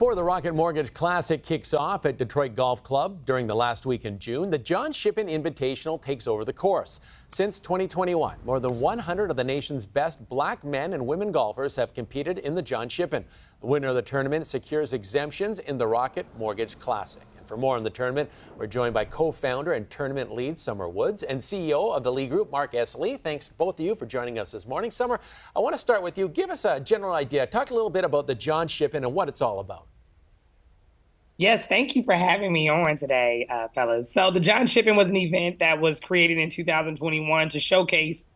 Before the Rocket Mortgage Classic kicks off at Detroit Golf Club during the last week in June, the John Shippen Invitational takes over the course. Since 2021, more than 100 of the nation's best black men and women golfers have competed in the John Shippen. The winner of the tournament secures exemptions in the Rocket Mortgage Classic. And for more on the tournament, we're joined by co-founder and tournament lead Summer Woods and CEO of the Lee Group, Mark S. Lee. Thanks both of you for joining us this morning. Summer, I want to start with you. Give us a general idea. Talk a little bit about the John Shippen and what it's all about. Yes, thank you for having me on today, fellas. So the John Shippen was an event that was created in 2021 to showcase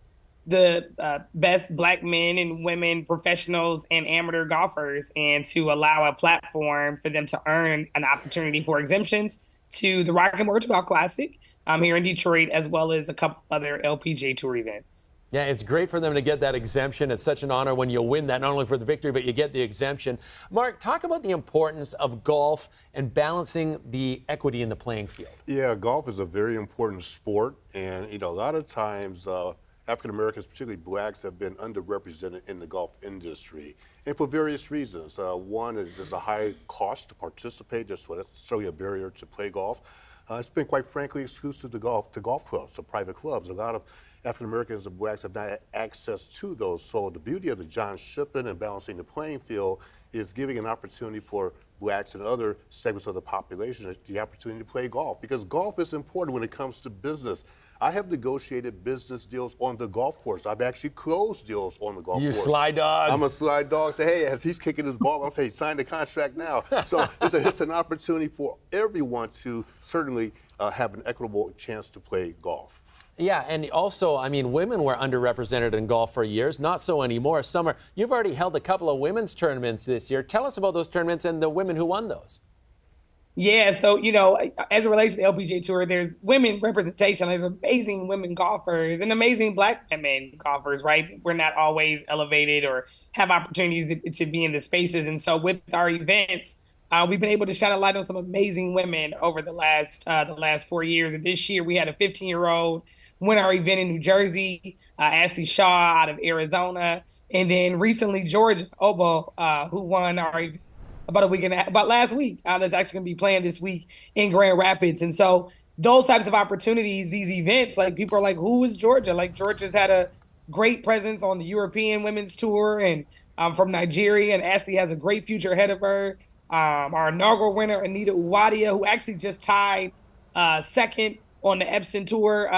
the best black men and women professionals and amateur golfers, and to allow a platform for them to earn an opportunity for exemptions to the Rocket Mortgage Golf Classic here in Detroit, as well as a couple other LPGA Tour events. Yeah, it's great for them to get that exemption. It's such an honor when you win that, not only for the victory, but you get the exemption. Mark, talk about the importance of golf and balancing the equity in the playing field. Yeah, golf is a very important sport, and a lot of times African Americans, particularly blacks, have been underrepresented in the golf industry, and for various reasons. One is there's a high cost to participate. That's certainly a barrier to play golf. It's been, quite frankly, exclusive to golf clubs, to private clubs. A lot of African Americans and blacks have not had access to those. So the beauty of the John Shippen and balancing the playing field is giving an opportunity for blacks and other segments of the population the opportunity to play golf, because golf is important when it comes to business. I have negotiated business deals on the golf course. I've actually closed deals on the golf course. You sly dog. I'm a sly dog. Say, hey, as he's kicking his ball, I'll say, sign the contract now. So it's an opportunity for everyone to certainly have an equitable chance to play golf. Yeah, and also, I mean, women were underrepresented in golf for years, not so anymore. Summer, you've already held a couple of women's tournaments this year. Tell us about those tournaments and the women who won those. Yeah, so, as it relates to the LPGA Tour, there's women representation. There's amazing women golfers and amazing black men golfers, right? We're not always elevated or have opportunities to be in the spaces. And so with our events, we've been able to shine a light on some amazing women over the last 4 years. And this year we had a 15-year-old win our event in New Jersey, Ashley Shaw out of Arizona, and then recently Georgia Obo, who won our event about last week. That's actually going to be playing this week in Grand Rapids. And so those types of opportunities, these events, like, people are like, who is Georgia? Like, Georgia's had a great presence on the European Women's Tour, and from Nigeria, and Ashley has a great future ahead of her. Our inaugural winner, Anita Uwadia, who actually just tied second on the Epson Tour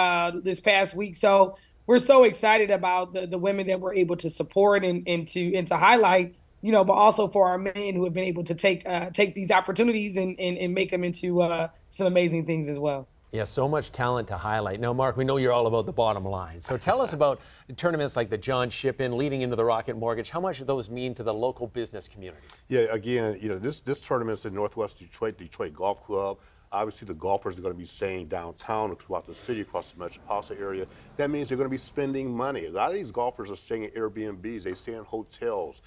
this past week. So we're so excited about the women that we're able to support and to highlight, but also for our men who have been able to take these opportunities and make them into some amazing things as well. Yeah, so much talent to highlight. Now, Mark, we know you're all about the bottom line. So tell us about tournaments like the John Shippen leading into the Rocket Mortgage. How much do those mean to the local business community? Yeah, again, this tournament's in Northwest Detroit Golf Club. Obviously, the golfers are going to be staying downtown throughout the city, across the metropolitan area. That means they're going to be spending money. A lot of these golfers are staying at Airbnbs. They stay in hotels.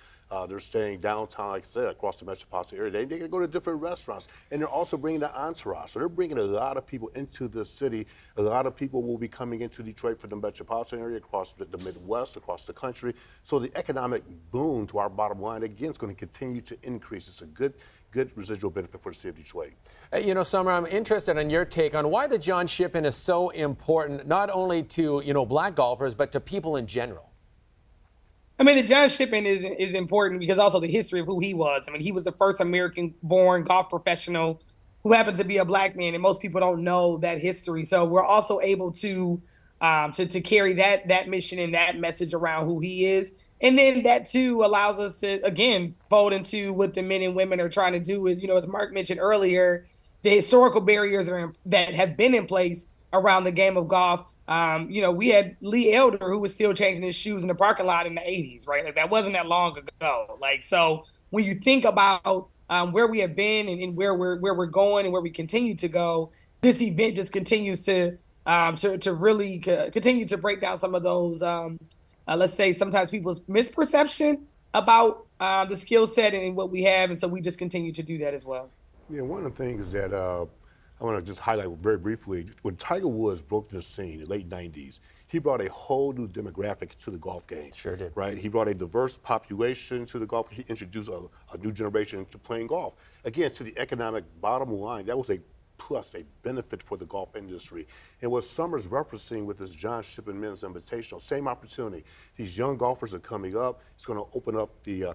They're staying downtown, like I said, across the metropolitan area. They can go to different restaurants. And they're also bringing the entourage. So they're bringing a lot of people into the city. A lot of people will be coming into Detroit from the metropolitan area, across the Midwest, across the country. So the economic boom to our bottom line, again, is going to continue to increase. It's a good residual benefit for the city of Detroit. Summer, I'm interested in your take on why the John Shippen is so important, not only to, black golfers, but to people in general. I mean, the John Shippen is important because also the history of who he was. I mean, he was the first American-born golf professional who happened to be a black man, and most people don't know that history. So we're also able to carry that mission and that message around who he is. And then that, too, allows us to, again, fold into what the men and women are trying to do is, as Mark mentioned earlier, the historical barriers that have been in place around the game of golf. We had Lee Elder, who was still changing his shoes in the parking lot in the 80s, right? Like, that wasn't that long ago. Like, so when you think about where we have been and where we're going and where we continue to go, this event just continues to really continue to break down some of those, let's say, sometimes people's misperception about the skill set and what we have. And so we just continue to do that as well. Yeah, one of the things that I want to just highlight very briefly, when Tiger Woods broke the scene in the late 90s, he brought a whole new demographic to the golf game. Sure did. Right? He brought a diverse population to the golf. He introduced a new generation to playing golf. Again, to the economic bottom line, that was a plus, a benefit for the golf industry. And what Summer's referencing with this John Shippen Men's Invitational, same opportunity. These young golfers are coming up. It's going to open up the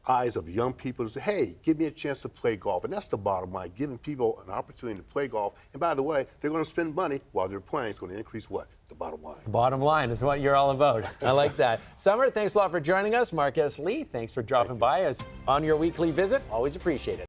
eyes of young people to say, hey, give me a chance to play golf. And that's the bottom line, giving people an opportunity to play golf. And by the way, they're going to spend money while they're playing. It's going to increase what? The bottom line. Bottom line is what you're all about. I like that. Summer, thanks a lot for joining us. Marquez Lee, thanks for dropping by as on your weekly visit. Always appreciate it.